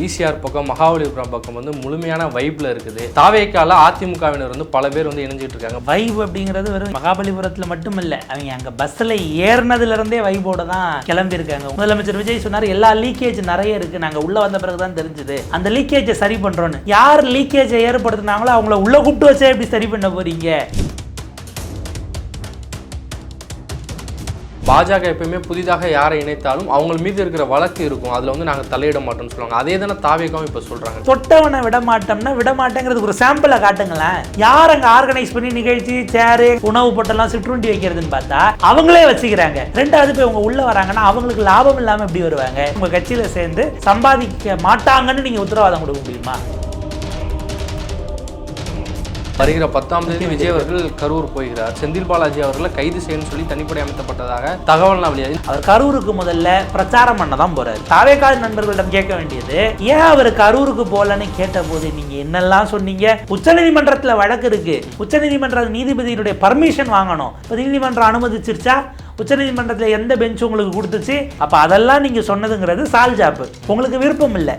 ECR பக்கம் மகாபலிபுரம் பக்கம் வந்து முழுமையான வைப்ல இருக்குது. தாவேக்கால அதிமுகவினர் வந்து பல பேர் வந்து இணைஞ்சிட்டு இருக்காங்க. வைப் அப்படிங்கிறது வெறும் மகாபலிபுரத்துல மட்டும் இல்ல, அவங்க அங்க பஸ்ல ஏறினதுல இருந்தே வைபோட தான் கிளம்பி இருக்காங்க. முதலமைச்சர் விஜய் சொன்னார் எல்லா லீக்கேஜ் நிறைய இருக்கு, நாங்க உள்ள வந்த பிறகுதான் தெரிஞ்சது அந்த லீக்கேஜை சரி பண்றோம்னு. யார் லீக்கேஜை ஏற்படுத்தினாங்களோ அவங்கள உள்ள கூப்பிட்டு வச்சா எப்படி சரி பண்ண போறீங்க? பாஜக எப்பயுமே புதிதாக யாரை இணைத்தாலும் அவங்க மீது இருக்கிற வழக்கு இருக்கும், அதுல வந்து நாங்க தலையிட மாட்டோம்னு சொல்லுவாங்க. அதே தானே தாவேக்காவும் இப்ப சொல்றாங்க. தொட்டவனை விட மாட்டோம்னா விட மாட்டேங்கிறது ஒரு சாம்பிளை காட்டுங்களேன். யார் அங்க ஆர்கனைஸ் பண்ணி நிகழ்ச்சி சேரு உணவு பொட்டெல்லாம் சிற்றுண்டி வைக்கிறதுன்னு பார்த்தா அவங்களே வச்சுக்கிறாங்க. ரெண்டாவது போய் அவங்க உள்ள வராங்கன்னா அவங்களுக்கு லாபம் இல்லாம எப்படி வருவாங்க? உங்க கட்சியில சேர்ந்து சம்பாதிக்க மாட்டாங்கன்னு நீங்க உத்தரவாதம் கொடுக்க முடியுமா? வருகிற 10ஆம் தேதி விஜய் அவர்கள் கரூர் போகிறார். செந்தில் பாலாஜி அவர்களை கைது செய்யணும்னு சொல்லி தனிப்படை அமைக்கப்பட்டதாக தகவல் வெளியாகி, அவர் கரூருக்கு முதல்ல பிரச்சாரம் பண்ண தான் போறாரு. தாவேக்கால் நண்பர்களிடம் கேட்க வேண்டியது, ஏன் அவர் கரூருக்கு போலன்னு கேட்ட போது நீங்க என்னெல்லாம் சொன்னீங்க? உச்சநீதிமன்றத்துல வழக்கு இருக்கு, உச்சநீதிமன்ற நீதிபதியினுடைய பர்மிஷன் வாங்கணும், நீதிமன்றம் அனுமதிச்சிருச்சா? உச்சநீதிமன்றத்தில் எந்த பெஞ்ச் உங்களுக்கு கொடுத்துச்சு? அப்ப அதெல்லாம் நீங்க சொன்னதுங்கிறது சால்ஜாப்பு, உங்களுக்கு விருப்பம் இல்லை.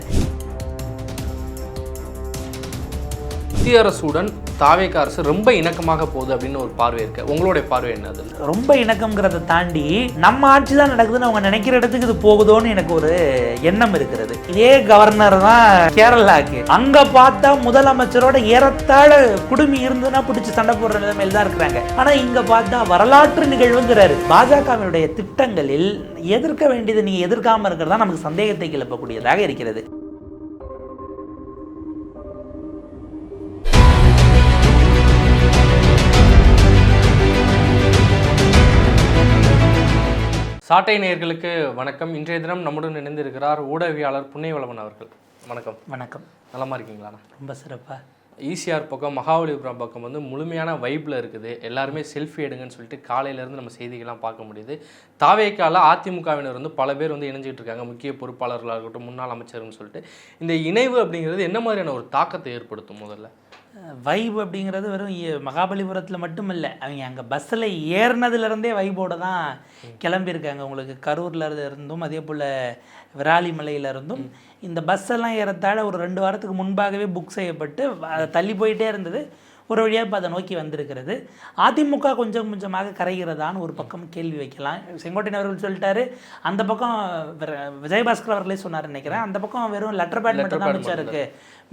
மத்திய அரசுடன் தாவேக்கா அரசு ரொம்ப இணக்கமாக போகுது அப்படின்னு ஒரு பார்வை இருக்கு. உங்களுடைய பார்வை என்னது? ரொம்ப இணக்கம்ங்கிறத தாண்டி நம்ம ஆட்சி தான் நடக்குதுன்னு அவங்க நினைக்கிற இடத்துக்கு இது போகுதோன்னு எனக்கு ஒரு எண்ணம் இருக்கிறது. இதே கவர்னர் தான் கேரளாக்கு, அங்க பார்த்தா முதலமைச்சரோட ஏறத்தாழ குடுமி இருந்துன்னா பிடிச்சி சண்டை போடுற நிலைமையில தான் இருக்கிறாங்க. ஆனா இங்க பார்த்தா வரலாற்று நிகழ்வுங்கிறாரு. பாஜகவினுடைய திட்டங்களில் எதிர்க்க வேண்டியது நீங்க எதிர்க்காம இருக்கிறதா நமக்கு சந்தேகத்தை கிளப்பக்கூடியதாக இருக்கிறது. சாட்டை நேயர்களுக்கு வணக்கம். இன்றைய தினம் நம்முடன் இணைந்திருக்கிறார் ஊடகவியாளர் புண்ணியவளவன் அவர்கள். வணக்கம். வணக்கம். நலமா இருக்கீங்களா? ரொம்ப சிறப்பா. ஈசிஆர் பக்கம் மகாபலிபுரம் பக்கம் வந்து முழுமையான வைப்ல இருக்குது. எல்லாருமே செல்ஃபி எடுங்கன்னு சொல்லிட்டு காலையிலேருந்து நம்ம செய்திகள்லாம் பார்க்க முடியுது. தாவேக்கால அதிமுகவினர் வந்து பல பேர் வந்து இணைஞ்சிட்டு இருக்காங்க, முக்கிய பொறுப்பாளர்களாக இருக்கட்டும், முன்னாள் அமைச்சர்னு சொல்லிட்டு. இந்த இணைவு அப்படிங்கிறது என்ன மாதிரியான ஒரு தாக்கத்தை ஏற்படுத்தும்? முதல்ல வைப் அப்படிங்கிறது வெறும் மகாபலிபுரத்தில் மட்டும் இல்லை, அவங்க அங்கே பஸ்ஸில் ஏறினதுலேருந்தே வைபோட தான் கிளம்பியிருக்காங்க. உங்களுக்கு கரூரில் இருந்தும் அதே போல் விராலிமலையிலிருந்தும் இந்த பஸ்ஸெல்லாம் ஏறத்தாழ ஒரு 2 வாரத்துக்கு முன்பாகவே புக் செய்யப்பட்டு தள்ளி போயிட்டே இருந்தது. ஒரு வழியாக இப்போ அதை நோக்கி வந்திருக்கிறது. அதிமுக கொஞ்சம் கொஞ்சமாக கரைகிறதான்னு ஒரு பக்கம் கேள்வி வைக்கலாம். செங்கோட்டையன் அவர்கள் சொல்லிட்டாரு, அந்த பக்கம் விஜயபாஸ்கர் அவர்களே சொன்னார் நினைக்கிறேன், அந்த பக்கம் வெறும் லெட்டர் பேட் மட்டும் தான் மிச்சம் இருக்குது,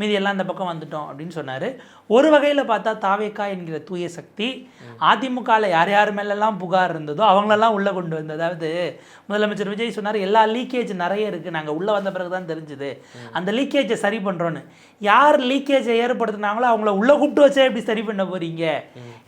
மீதி எல்லாம் அந்த பக்கம் வந்துட்டோம் அப்படின்னு சொன்னார். ஒரு வகையில் பார்த்தா தாவேக்கா என்கிற தூய சக்தி அதிமுகவில் யார் யார் மேலெல்லாம் புகார் இருந்ததோ அவங்களெல்லாம் உள்ளே கொண்டு வந்தது. அதாவது முதலமைச்சர் விஜய் சொன்னார் எல்லா லீக்கேஜ் நிறைய இருக்குது, நாங்கள் உள்ளே வந்த பிறகு தான் தெரிஞ்சுது அந்த லீக்கேஜை சரி பண்ணுறோன்னு. யார் லீக்கேஜை ஏற்படுத்தினாங்களோ அவங்கள உள்ளே கூப்பிட்டு வச்சா எப்படி சரி பண்ண போகிறீங்க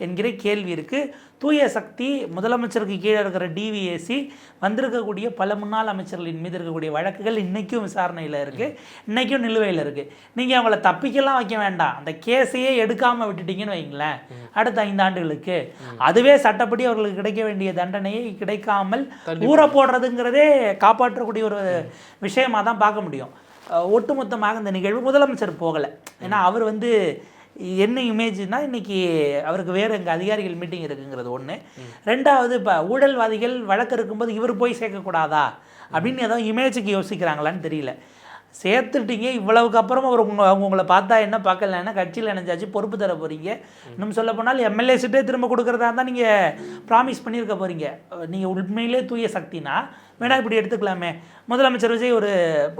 என்கிற கேள்வி இருக்குது. தூய சக்தி முதலமைச்சருக்கு கீழே இருக்கிற டிவிஎஸ்சி வந்திருக்கக்கூடிய பல முன்னாள் அமைச்சர்களின் மீது இருக்கக்கூடிய வழக்குகள் இன்றைக்கும் விசாரணையில் இருக்குது, இன்றைக்கும் நிலுவையில் இருக்குது. நீங்கள் அவங்கள தப்பிக்கலாம் வைக்க வேண்டாம், அந்த கேஸையே எடுக்காமல் விட்டுட்டீங்கன்னு வைங்களேன், அடுத்த 5 ஆண்டுகளுக்கு அதுவே சட்டப்படி அவர்களுக்கு கிடைக்க வேண்டிய தண்டனையை கிடைக்காமல் ஊற போடுறதுங்கிறதே காப்பாற்றக்கூடிய ஒரு விஷயமாக தான் பார்க்க முடியும். ஒட்டுமொத்தமாக இந்த நிகழ்வு முதலமைச்சர் போகலை, ஏன்னா அவர் வந்து என்ன இமேஜ்னா இன்றைக்கி அவருக்கு வேறு எங்கள் அதிகாரிகள் மீட்டிங் இருக்குங்கிறது ஒன்று. ரெண்டாவது இப்போ ஊழல்வாதிகள் வழக்கு இருக்கும்போது இவர் போய் சேர்க்கக்கூடாதா அப்படின்னு ஏதோ இமேஜுக்கு யோசிக்கிறாங்களான்னு தெரியல. சேர்த்துட்டீங்க, இவ்வளவுக்கு அப்புறம் அவங்க உங்களை பார்த்தா என்ன பார்க்கலன்னா கட்சியில் நினைச்சாச்சு பொறுப்பு தர போகிறீங்க. இன்னும் சொல்ல போனால் எம்எல்ஏ சீட்டே திரும்ப கொடுக்குறதா தான் நீங்கள் ப்ராமிஸ் பண்ணியிருக்க போகிறீங்க. நீங்கள் உண்மையிலே தூய சக்தினா வேணா இப்படி எடுத்துக்கலாமே, முதலமைச்சர் விஜய்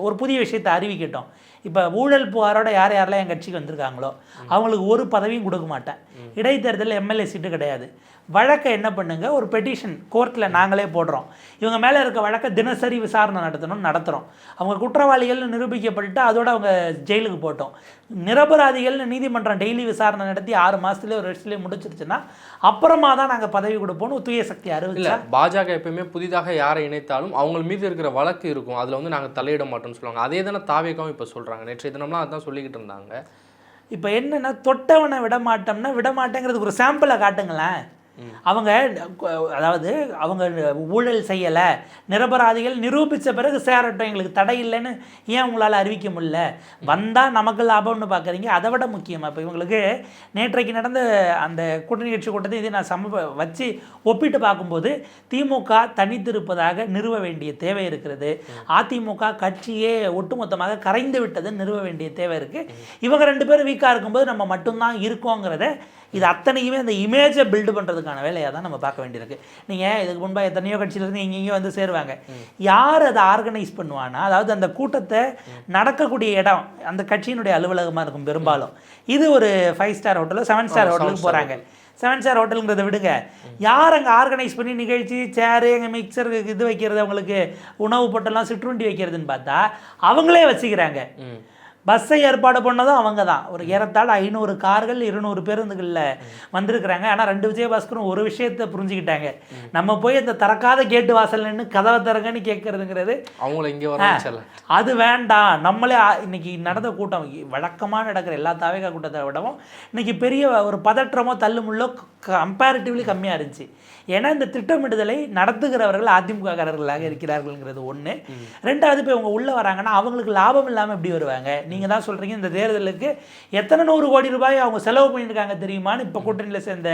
ஒரு புதிய விஷயத்தை அறிவிக்கட்டும். இப்போ ஊழல் புகாரோட யார் யாரெல்லாம் என் கட்சிக்கு வந்திருக்காங்களோ அவங்களுக்கு ஒரு பதவியும் கொடுக்க மாட்டேன், இடைத்தேர்தலில் எம்எல்ஏ சீட்டு கிடையாது, வழக்கை என்ன பண்ணுங்க, ஒரு பெட்டிஷன் கோர்ட்டில் நாங்களே போடுறோம், இவங்க மேலே இருக்க வழக்கை தினசரி விசாரணை நடத்துகிறோம், அவங்க குற்றவாளிகள்னு நிரூபிக்கப்பட்டு அதோட அவங்க ஜெயிலுக்கு போட்டோம், நிரபராதிகள்னு நீதிமன்றம் டெய்லி விசாரணை நடத்தி 6 மாதத்துலேயே ஒரு வருஷத்துலேயே முடிச்சிருச்சுன்னா அப்புறமா தான் நாங்கள் பதவி கொடுப்போம்னு தூய சக்தி அறிவிச்சா. பாஜக எப்பயுமே புதிதாக யாரை இணைத்தாலும் அவங்க மீது இருக்கிற வழக்கு இருக்கும், அதில் வந்து நாங்கள் தலையிட மாட்டோம்னு சொல்லுவாங்க. அதே தானே தாவேக்காவும் இப்போ சொல்கிறாங்க. நேற்றைய தினம்லாம் அதான் சொல்லிக்கிட்டு இருந்தாங்க. இப்போ என்னென்னா தொட்டவனை விட மாட்டோம்னா விட மாட்டேங்கிறதுக்கு ஒரு சாம்பிளை காட்டுங்களேன். அவங்க அதாவது அவங்க ஊழல் செய்யலை, நிரபராதிகள் நிரூபித்த பிறகு சேரட்டும், எங்களுக்கு தடை இல்லைன்னு ஏன் உங்களால் அறிவிக்க முடியல? வந்தால் நமக்கு லாபம்னு பார்க்குறீங்க. அதை விட முக்கியமாக இப்போ இவங்களுக்கு நேற்றைக்கு நடந்த அந்த கூட்டணி கட்சி கூட்டத்தை இதை நான் வச்சு ஒப்பிட்டு பார்க்கும்போது திமுக தனித்திருப்பதாக நிறுவ வேண்டிய தேவை இருக்கிறது. அதிமுக கட்சியே ஒட்டுமொத்தமாக கரைந்து விட்டதுன்னு நிறுவ வேண்டிய தேவை இருக்குது. இவங்க 2 பேரும் வீக்காக இருக்கும்போது நம்ம மட்டும்தான் இருக்கோங்கிறத இது அத்தனையுமே அந்த இமேஜை பில்டு பண்ணுறதுக்கான வேலையாக தான் நம்ம பார்க்க வேண்டியிருக்கு. நீங்கள் இதுக்கு முன்பாக எத்தனையோ கட்சியிலேருந்து இங்கேயும் வந்து சேருவாங்க. யார் அதை ஆர்கனைஸ் பண்ணுவானா, அதாவது அந்த கூட்டத்தை நடக்கக்கூடிய இடம் அந்த கட்சியினுடைய அலுவலகமாக இருக்கும் பெரும்பாலும். இது ஒரு 5 ஸ்டார் ஹோட்டலோ 7 ஸ்டார் ஹோட்டலுக்கு போகிறாங்க. 7 ஸ்டார் ஹோட்டலுங்கிறத விடுங்க, யார் அங்கே ஆர்கனைஸ் பண்ணி நிகழ்ச்சி சேரு எங்கள் மிக்சர் இது வைக்கிறது, அவங்களுக்கு உணவு பொட்டெல்லாம் சிற்றுண்டி வைக்கிறதுன்னு பார்த்தா அவங்களே வச்சுக்கிறாங்க. பஸ்ஸை ஏற்பாடு பண்ணதும் அவங்க தான். ஒரு ஏறத்தாழ 500 கார்கள் 200 பேருந்துகளில் வந்திருக்கிறாங்க. ஆனால் 2 விஜயபாஸ்கரும் ஒரு விஷயத்தை புரிஞ்சுக்கிட்டாங்க. நம்ம போய் அந்த திறக்காத கேட்டு வாசல் நின்று கதவை திறங்கன்னு கேட்கறதுங்கிறது அவங்கள இங்கே வர அது வேண்டாம். நம்மளே இன்னைக்கு நடந்த கூட்டம் வழக்கமாக நடக்கிற எல்லா தாவேகா கூட்டத்தை விடவும் இன்னைக்கு பெரிய ஒரு பதற்றமோ தள்ளுமுள்ளோ கம்பேரிட்டிவ்லி கம்மியாக இருந்துச்சு. ஏன்னா இந்த திட்டமிடுதலை நடத்துகிறவர்கள் அதிமுககாரர்களாக இருக்கிறார்கள்ங்கிறது ஒன்று. 2வது இப்போ இவங்க உள்ளே வராங்கன்னா அவங்களுக்கு லாபம் இல்லாமல் எப்படி வருவாங்க? நீங்கள் தான் சொல்கிறீங்க இந்த தேர்தலுக்கு எத்தனை 100 கோடி ரூபாய் அவங்க செலவு பண்ணியிருக்காங்க தெரியுமான்னு இப்போ கூட்டணியில் சேர்ந்த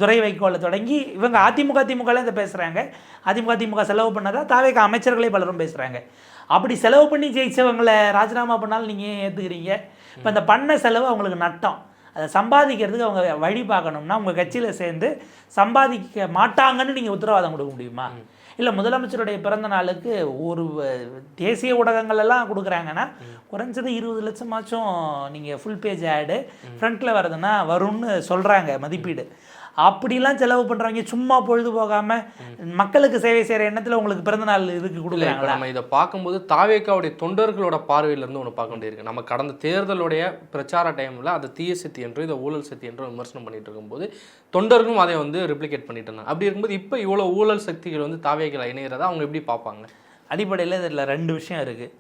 துரை வைகோலை தொடங்கி இவங்க அதிமுகலாம் இதை பேசுகிறாங்க. அதிமுக செலவு பண்ணதான் தாவேகா அமைச்சர்களே பலரும் பேசுகிறாங்க. அப்படி செலவு பண்ணி ஜெயிச்சவங்களை ராஜினாமா பண்ணாலும் நீங்கள் ஏற்றுக்கிறீங்க. இப்போ இந்த பண்ண செலவு அவங்களுக்கு நட்டம். அதை சம்பாதிக்கிறதுக்கு அவங்க வழி பார்க்கணும்னா உங்கள் கட்சியில் சேர்ந்து சம்பாதிக்க மாட்டாங்கன்னு நீங்கள் உத்தரவாதம் கொடுக்க முடியுமா? இல்லை முதலமைச்சருடைய பிறந்த நாளுக்கு ஒரு தேசிய ஊடகங்கள்லாம் கொடுக்குறாங்கன்னா குறைஞ்சது 20 லட்சமாச்சும் நீங்கள் ஃபுல் பேஜ் ஆடு ஃப்ரண்ட்டில் வருதுன்னா வரும்னு சொல்கிறாங்க மதிப்பீடு. அப்படிலாம் செலவு பண்ணுறவங்க சும்மா பொழுது போகாமல் மக்களுக்கு சேவை செய்கிற எண்ணத்தில் உங்களுக்கு பிறந்தநாள் இதுக்கு கொடுக்குறாங்க. நம்ம இதை பார்க்கும்போது தாவேக்காவுடைய தொண்டர்களோட பார்வையிலேருந்து ஒன்று பார்க்க வேண்டியிருக்கு. நம்ம கடந்த தேர்தலுடைய பிரச்சார டைமில் அதை தீய சக்தி என்று இதை ஊழல் சக்தி என்று விமர்சனம் பண்ணிட்டு இருக்கும்போது தொண்டர்களும் அதை வந்து ரிப்ளிகேட் பண்ணிட்டு இருந்தாங்க. அப்படி இருக்கும்போது இப்போ இவ்வளோ ஊழல் சக்திகள் வந்து தாவேக்கால இணைகிறதா அவங்க எப்படி பார்ப்பாங்க? அடிப்படையில் இதில் 2 விஷயம் இருக்குது.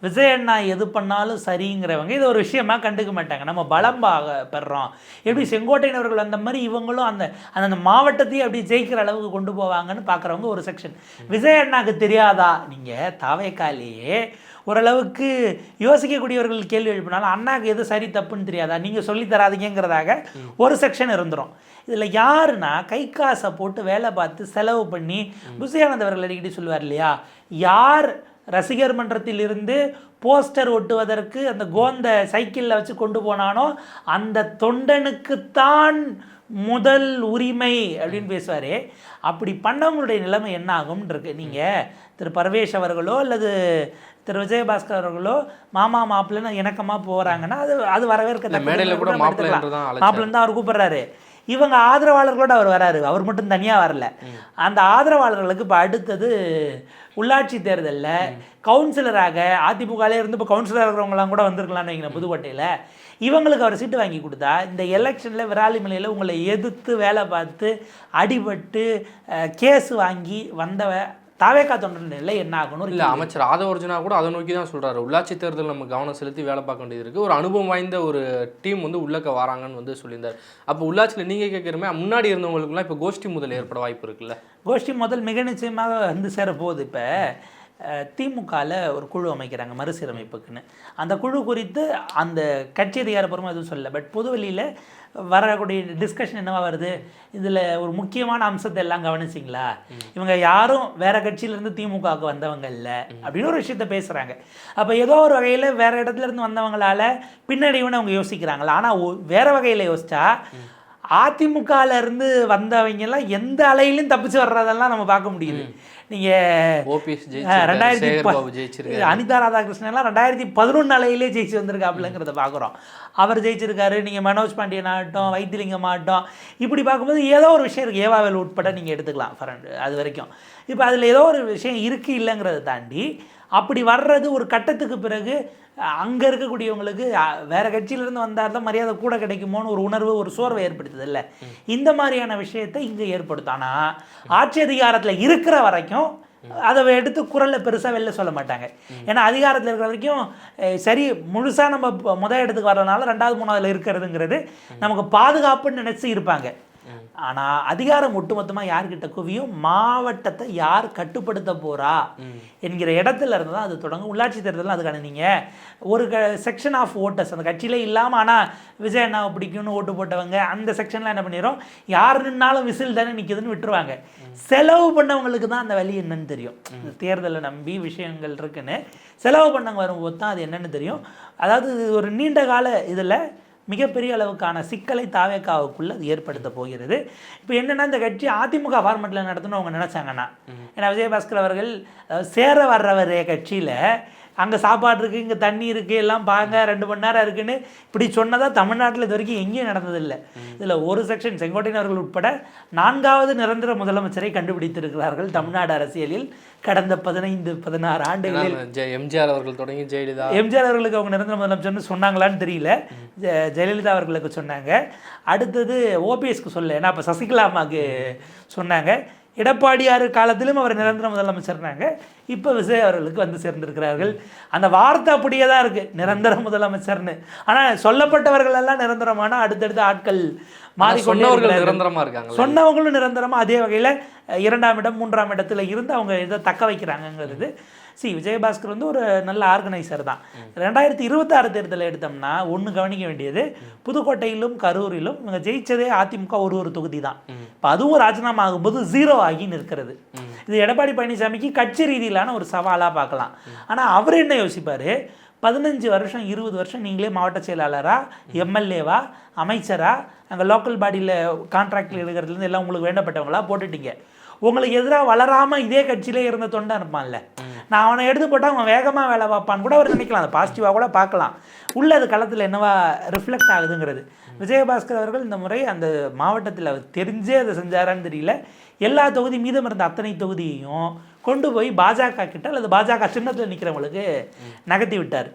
விஜய் அண்ணா எது பண்ணாலும் சரிங்கிறவங்க இது ஒரு விஷயமா கண்டுக்க மாட்டாங்க. நம்ம பலம் பெறோம், எப்படி செங்கோட்டையினவர்கள் அந்த மாதிரி இவங்களும் அந்த அந்த மாவட்டத்தையும் அப்படி ஜெயிக்கிற அளவுக்கு கொண்டு போவாங்கன்னு பார்க்குறவங்க ஒரு செக்ஷன். விஜய் அண்ணாக்கு தெரியாதா? நீங்கள் தாவேக்காலேயே ஓரளவுக்கு யோசிக்கக்கூடியவர்கள் கேள்வி எழுப்பினாலும் அண்ணாக்கு எது சரி தப்புன்னு தெரியாதா, நீங்கள் சொல்லி தராதீங்கிறதாக ஒரு செக்ஷன் இருந்துடும். இதில் யாருன்னா கை காசை போட்டு வேலை பார்த்து செலவு பண்ணி புசியானந்த் அவர்கள் அடிக்கடி சொல்லுவார் இல்லையா, யார் ரசிகர் மன்றத்தில் இருந்து போஸ்டர் ஒட்டுவதற்கு அந்த கோந்த சைக்கிளில் வச்சு கொண்டு போனானோ அந்த தொண்டனுக்குத்தான் முதல் உரிமை அப்படின்னு பேசுவார். அப்படி பண்ணவங்களுடைய நிலைமை என்ன ஆகும்னு இருக்கு. நீங்கள் திரு பரவேஷ் அவர்களோ அல்லது திரு விஜயபாஸ்கர் அவர்களோ மாமா மாப்பிள்ளைன்னு இணக்கமாக போகிறாங்கன்னா அது வரவேற்க மாப்பிள்ளைன்னு தான் அவர் கூப்பிட்றாரு. இவங்க ஆதரவாளர்களோடு அவர் வராரு, அவர் மட்டும் தனியாக வரல. அந்த ஆதரவாளர்களுக்கு இப்போ அடுத்தது உள்ளாட்சி தேர்தலில் கவுன்சிலராக அதிமுகலே இருந்து இப்போ கவுன்சிலராக இருக்கிறவங்களாம் கூட வந்திருக்கலான்னு வைங்க புதுக்கோட்டையில். இவங்களுக்கு அவர் சீட்டு வாங்கி கொடுத்தா இந்த எலெக்ஷனில் விராலிமலையில் உங்களை எதிர்த்து வேலை பார்த்து அடிபட்டு கேஸ் வாங்கி வந்தவ தாவேக்கா தொண்டர் நிலை என்ன ஆகணும் இல்லை. அமைச்சர் ஆதவர்ஜுனா கூட அதை நோக்கி தான் சொல்கிறாரு, உள்ளாட்சி தேர்தல் நம்ம கவனம் செலுத்தி வேலை பார்க்க வேண்டியது இருக்குது, ஒரு அனுபவம் வாய்ந்த ஒரு டீம் வந்து உள்ளக்க வராங்கன்னு வந்து சொல்லியிருந்தார். அப்போ உள்ளாட்சியில் நீங்கள் கேட்குறமே முன்னாடி இருந்தவங்களுக்குலாம் இப்போ கோஷ்டி முதல் ஏற்பட வாய்ப்பு இருக்குல்ல? கோஷ்டி முதல் மிக நிச்சயமாக வந்து சேர போகுது. இப்போ திமுகவில் ஒரு குழு அமைக்கிறாங்க மறுசீரமைப்புக்குன்னு. அந்த குழு குறித்து அந்த கட்சி அதிகாரப்பூர்வமாக எதுவும் சொல்லலை. பட் பொதுவெளியில் வரக்கூடிய டிஸ்கஷன் என்னவா வருது, இதில் ஒரு முக்கியமான அம்சத்தை எல்லாம் கவனிச்சிங்களா, இவங்க யாரும் வேற கட்சியிலேருந்து திமுகவுக்கு வந்தவங்க இல்லை அப்படின்னு ஒரு விஷயத்த பேசுகிறாங்க. அப்போ ஏதோ ஒரு வகையில் வேற இடத்துல இருந்து வந்தவங்களால பின்னடைவுன்னு அவங்க யோசிக்கிறாங்களா? ஆனால் வேற வகையில் யோசிச்சா அதிமுகல இருந்து வந்தவங்கெல்லாம் எந்த அலையிலும் தப்பிச்சு வர்றதெல்லாம் நம்ம பார்க்க முடியுது. நீங்கள் 2000 அனிதா ராதாகிருஷ்ணன்லாம் 2011 அலையிலே ஜெயிச்சு வந்திருக்காப்புலங்கிறத பார்க்குறோம். அவர் ஜெயிச்சிருக்காரு. நீங்கள் மனோஜ் பாண்டியன் ஆகட்டும், வைத்திலிங்கம் ஆகட்டும், இப்படி பார்க்கும்போது ஏதோ ஒரு விஷயம் இருக்குது. ஏவாவேல் உட்பட நீங்கள் எடுத்துக்கலாம் ஃப்ரெண்ட் அது வரைக்கும். இப்போ அதில் ஏதோ ஒரு விஷயம் இருக்குது இல்லைங்கிறத தாண்டி அப்படி வர்றது ஒரு கட்டத்துக்கு பிறகு அங்கே இருக்கக்கூடியவங்களுக்கு வேறு கட்சியிலேருந்து வந்தால் தான் மரியாதை கூட கிடைக்குமோன்னு ஒரு உணர்வு, ஒரு சோர்வை ஏற்படுத்துது இல்லை. இந்த மாதிரியான விஷயத்தை இங்கே ஏற்படுத்தானா ஆட்சி அதிகாரத்தில் இருக்கிற வரைக்கும் அதை எடுத்து குரலில் பெருசாக வெளில சொல்ல மாட்டாங்க. ஏன்னா அதிகாரத்தில் இருக்கிற வரைக்கும் சரி முழுசாக நம்ம முதல் இடத்துக்கு வரதுனால 2வது 3வதுல இருக்கிறதுங்கிறது நமக்கு பாதுகாப்புன்னு நினச்சி இருப்பாங்க. ஆனால் அதிகாரம் ஒட்டுமொத்தமாக யார்கிட்ட குவியும், மாவட்டத்தை யார் கட்டுப்படுத்த போகிறா என்கிற இடத்துல இருந்து தான் அது தொடங்கும். உள்ளாட்சி தேர்தலில் அதுக்கான நீங்கள் ஒரு செக்ஷன் ஆஃப் ஓட்டர்ஸ் அந்த கட்சியிலே இல்லாமல் ஆனால் விஜய் அண்ணாவை பிடிக்கும்னு ஓட்டு போட்டவங்க அந்த செக்ஷனில் என்ன பண்ணிடும், யார் நின்னாலும் விசில் தானே நிற்குதுன்னு விட்டுருவாங்க. செலவு பண்ணவங்களுக்கு தான் அந்த வழி என்னன்னு தெரியும். இந்த தேர்தலை நம்பி விஷயங்கள் இருக்குன்னு செலவு பண்ணவங்க வரும்போது தான் அது என்னன்னு தெரியும். அதாவது ஒரு நீண்ட கால இதில் மிகப்பெரிய அளவுக்கான சிக்கலை தாவேக்காவுக்குள்ள அது ஏற்படுத்த போகிறது. இப்போ என்னென்னா, இந்த கட்சி அதிமுக ஃபார்மெட்டில் நடத்தணும்னு அவங்க நினச்சாங்கன்னா, ஏன்னா விஜயபாஸ்கர் அவர்கள் சேர வர்றவர் கட்சியில் அங்கே சாப்பாடு இருக்குது, இங்கே தண்ணி இருக்குது, எல்லாம் பாங்க 2 மணி நேரம் இருக்குன்னு இப்படி சொன்னதாக தமிழ்நாட்டில் இது வரைக்கும் எங்கேயும் நடந்ததில்லை. இதில் ஒரு செக்ஷன் செங்கோட்டையன் அவர்கள் உட்பட 4வது நிரந்தர முதலமைச்சரை கண்டுபிடித்திருக்கிறார்கள் தமிழ்நாடு அரசியலில் கடந்த 15-16 ஆண்டுகளில். எம்ஜிஆர் அவர்கள் தொடங்கி ஜெயலலிதா, எம்ஜிஆர் அவர்களுக்கு அவங்க நிரந்தர முதலமைச்சர்னு சொன்னாங்களான்னு தெரியல, ஜெயலலிதா அவர்களுக்கு சொன்னாங்க. அடுத்தது ஓபிஎஸ்க்கு சொல்ல, ஏன்னா அப்போ சசிகலா அம்மாவுக்கு சொன்னாங்க. எடப்பாடியார் காலத்திலும் அவர் நிரந்தர முதலமைச்சர்னாங்க. இப்போ விஜய் அவர்களுக்கு வந்து சேர்ந்திருக்கிறார்கள். அந்த வார்த்தை அப்படியே தான் இருக்குது, நிரந்தர முதலமைச்சர்னு. ஆனால் சொல்லப்பட்டவர்கள் எல்லாம் நிரந்தரமான அடுத்தடுத்த ஆட்கள் மாறிக்கொண்டவர்கள் நிரந்தரமாக இருக்காங்க. சொன்னவங்களும் நிரந்தரமாக அதே வகையில் 2ஆம் இடம் 3ஆம் இடத்துல இருந்து அவங்க இதை தக்க வைக்கிறாங்கங்கிறது. விஜயபாஸ்கர் வந்து ஒரு நல்ல ஆர்கனைசர் தான். 2026 தேர்தலை எடுத்தோம்னா ஒன்று கவனிக்க வேண்டியது, புதுக்கோட்டையிலும் கரூரிலும் இவங்க ஜெயிச்சதே அதிமுக ஒரு தொகுதி தான். இப்போ அதுவும் ராஜினாமா ஆகும்போது 0 ஆகி நிற்கிறது. இது எடப்பாடி பழனிசாமிக்கு கட்சி ரீதியிலான ஒரு சவாலாக பார்க்கலாம். ஆனால் அவர் என்ன யோசிப்பார், 15 வருஷம் 20 வருஷம் நீங்களே மாவட்ட செயலாளரா, எம்எல்ஏவா, அமைச்சரா, அங்கே லோக்கல் பாடியில் கான்ட்ராக்டில் எடுக்கிறதுலேருந்து எல்லாம் உங்களுக்கு வேண்டப்பட்டவங்களா போட்டுட்டீங்க. உங்களுக்கு எதிராக வளராமல் இதே கட்சியிலே இருந்த தொண்டை இருப்பான்ல, நான் அவனை எடுத்து போட்டால் அவன் வேகமாக வேலை பார்ப்பான்னு கூட அவர் நினைக்கலாம். அது பாசிட்டிவாக கூட பார்க்கலாம். உள்ள அது களத்தில் என்னவா ரிஃப்ளெக்ட் ஆகுதுங்கிறது. விஜயபாஸ்கர் அவர்கள் இந்த முறை அந்த மாவட்டத்தில் அவர் தெரிஞ்சே அதை செஞ்சாரான்னு தெரியல, எல்லா தொகுதி மீதம் இருந்த அத்தனை தொகுதியையும் கொண்டு போய் பாஜக கிட்ட அல்லது பாஜக சின்னத்தில் நிற்கிறவங்களுக்கு நகர்த்தி விட்டார்.